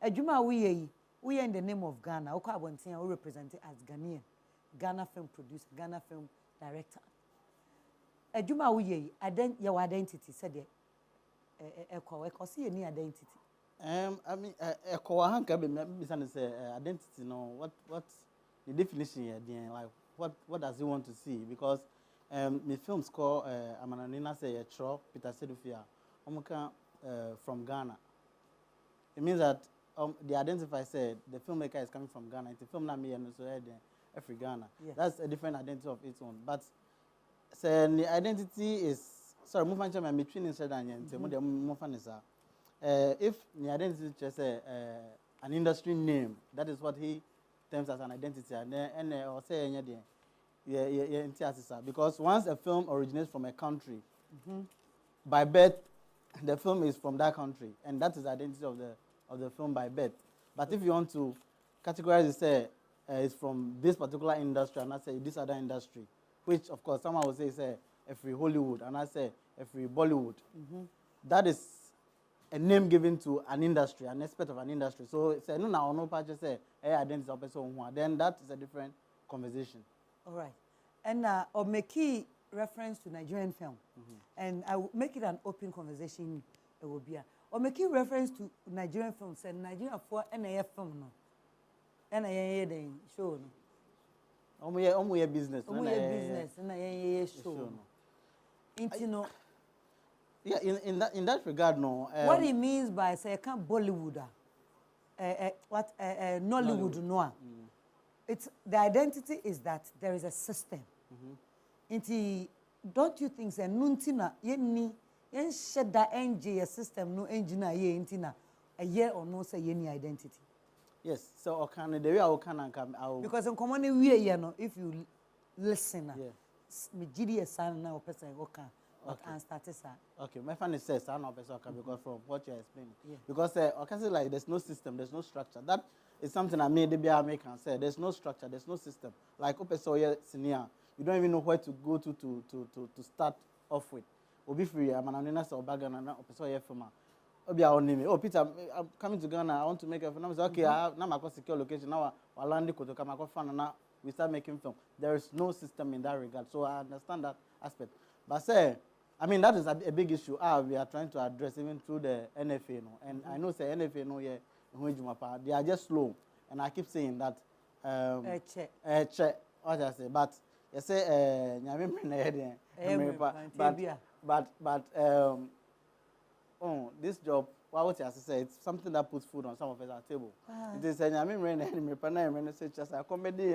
Ejuma we in the name of Ghana. Oka Abontia we represent as Ghanaian, Ghana film producer, Ghana film director. Ejuma we your identity said eko see any identity. I mean eko hanka be me say identity no what the definition here like what does he want to see because my films call Amananina say Peter Sedufia omuka from Ghana. It means that they identify said the filmmaker is coming from Ghana. It's a film na me and so every Ghana. Yes. That's a different identity of its own. But so the identity is sorry, move on to my between inside and if the identity just an industry name, that is what he terms as an identity, and or say yeah, because once a film originates from a country, by birth, the film is from that country, and that is the identity of the film by birth. But if you want to categorize it, say it's from this particular industry, and I say this other industry, which of course someone will say a free Hollywood, and I say a free Bollywood. That is a name given to an industry, an aspect of an industry. So say no patch say identity of person, then that is a different conversation. All right, and or make reference to Nigerian film, and I will make it an open conversation. It will be or make reference to Nigerian films and Nigerian for NAF film no, NAF then show no. Omuye business. Business. Na show no. Intino. Yeah, in that regard, no. What he means by say can't Bollywood, Nollywood no. It's the identity is that there is a system. Don't you think say nuntina yenni yen shed that NG system no engineer ye intina a year or no say any identity. Yes, so okay, the way I can come because in common we you know if you listen me GD san na person okay and start okay, my friend says I know person because from what you're explaining because okay say like there's no system, there's no structure. That is something I made the make and say there's no structure, there's no system. Like person senior, you don't even know where to go to start off with. Obi free I'm an anonymous or bagana na person from oh Peter, I'm coming to Ghana. I want to make a film. I say, okay, I have now my secure location. Now I land to come. I fan and now we start making film. There is no system in that regard, so I understand that aspect. But say, I mean that is a big issue. We are trying to address even through the NFA, and I know say NFA they are just slow, and I keep saying that. Check. What I say, but you say but this job, what I say, it's something that puts food on some of us at table. It is a comedy,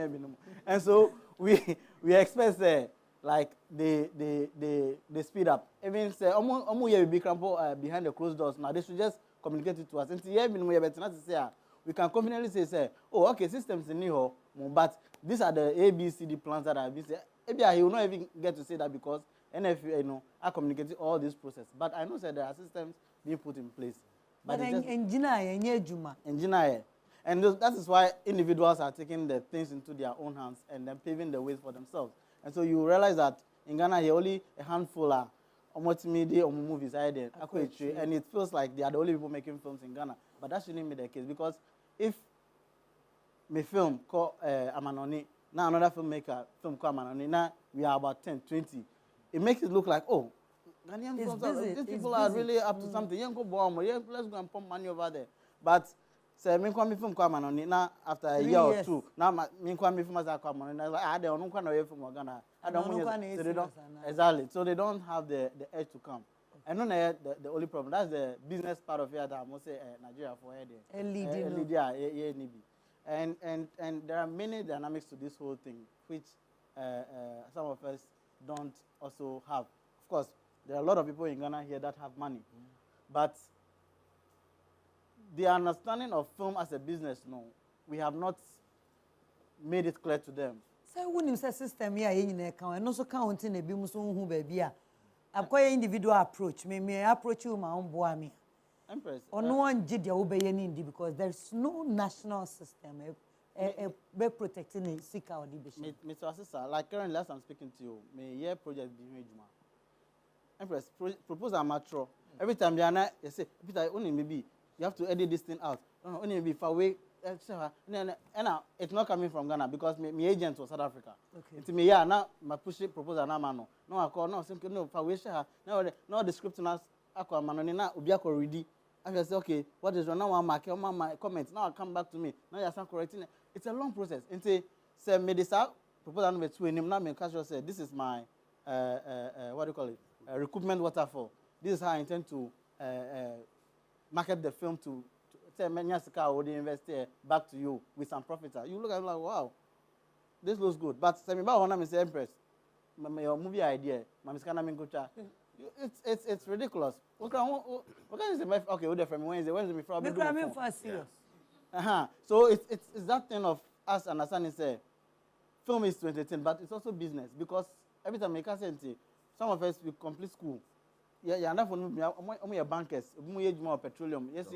and so we expect like they speed up. Even say behind the closed doors. Now they should just communicate it to us. And we can confidently say, oh, okay, systems in Niho, but these are the ABCD plans that I've been saying. Maybe he will not even get to say that because NF, I communicated all this process. But I know that there are systems being put in place. But engineer, and that is why individuals are taking the things into their own hands and then paving the way for themselves. And so you realize that in Ghana, here only a handful of multimedia or movies are there, and it feels like they are the only people making films in Ghana. But that shouldn't be the case because if my film called Amanoni, now another filmmaker film called Amanoni, now we are about 10, 20. It makes it look like, oh, Ghanaian films, these people are really up to something. Let's go and pump money over there. But say, me come film called Amanoni, now after a year or two, now me come film as a Amanoni, like, they don't come away from Ghana. Exactly. So they don't have the edge to come. I know the only problem. That's the business part of it that I must say Nigeria for and there are many dynamics to this whole thing, which some of us don't also have. Of course, there are a lot of people in Ghana here that have money, but the understanding of film as a business, no, we have not made it clear to them. So when you say system here, and also counting a bimuso who baby, I'm quite individual approach. Me approach you my own boy me. Empress. Or no one did your obeying because there's no national system be protecting a sick or division. Mr. Assessor, like currently last I'm speaking to you, may year project be made. Empress, propose a mature. Every time they are not, you say, Peter, only maybe you have to edit this thing out. only be far away. And it's not coming from Ghana because my agent was South Africa. Okay. It's me, yeah, now my push proposal now, man. No, I call, no, simply no, far away, no, the script now, I call, man, now, Ubiako ready. I just say, okay, what is wrong? Now I'm marking my comments. Now I come back to me. Now you're correcting it. It's a long process. And say, me this out, proposal number 2, and him now, me casual say, this is my, what do you call it? Recoupment waterfall. This is how I intend to market the film to say, Menyasika would invest back to you with some profit. You look at it like, wow, this looks good. But say, me about one, I'm Empress. Your movie idea, my miskana mingocha. It's ridiculous. What can you say? Okay, we're from Wednesday before. Me for serious. So it's that thing of us understanding say, film is to entertain, but it's also business because every time we can say, some of us we complete school. Yeah, enough for me. Bankers, we more petroleum. Yes.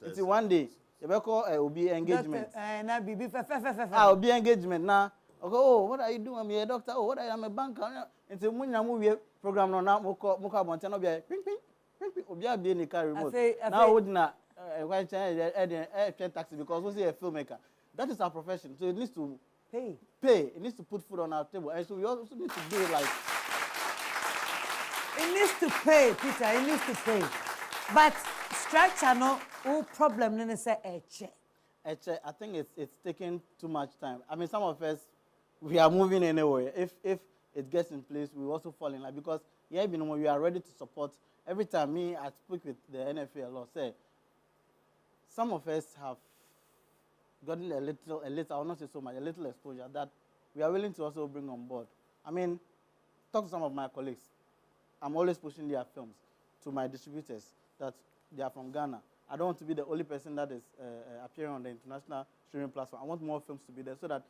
It's one day. You will be engagement. I'll be engagement now. Oh, what are you doing? I'm a doctor. Oh, what are you? I'm a banker. It's a movie program now. Moka Montana be ping. Obia be in the car remote. Now would not why taxi because we see a filmmaker. That is our profession. So it needs to pay. It needs to put food on our table. And so we also need to do it like. It needs to pay, Peter. It needs to pay. But structure no problem. Then say I think it's taking too much time. I mean, some of us we are moving anyway. If it gets in place, we also fall in line because we are ready to support. Every time I speak with the NFA a lot, say some of us have gotten a little, I will not say so much, a little exposure that we are willing to also bring on board. I mean, talk to some of my colleagues. I'm always pushing their films to my distributors that they are from Ghana. I don't want to be the only person that is appearing on the international streaming platform. I want more films to be there so that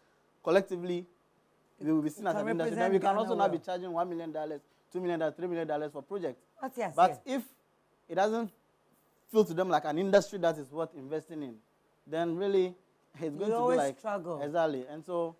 collectively we will be seen as an industry. Then we can also now be charging $1 million, $2 million, $3 million for projects. But if it doesn't feel to them like an industry that is worth investing in, then really it's going to be like struggle. Exactly. And so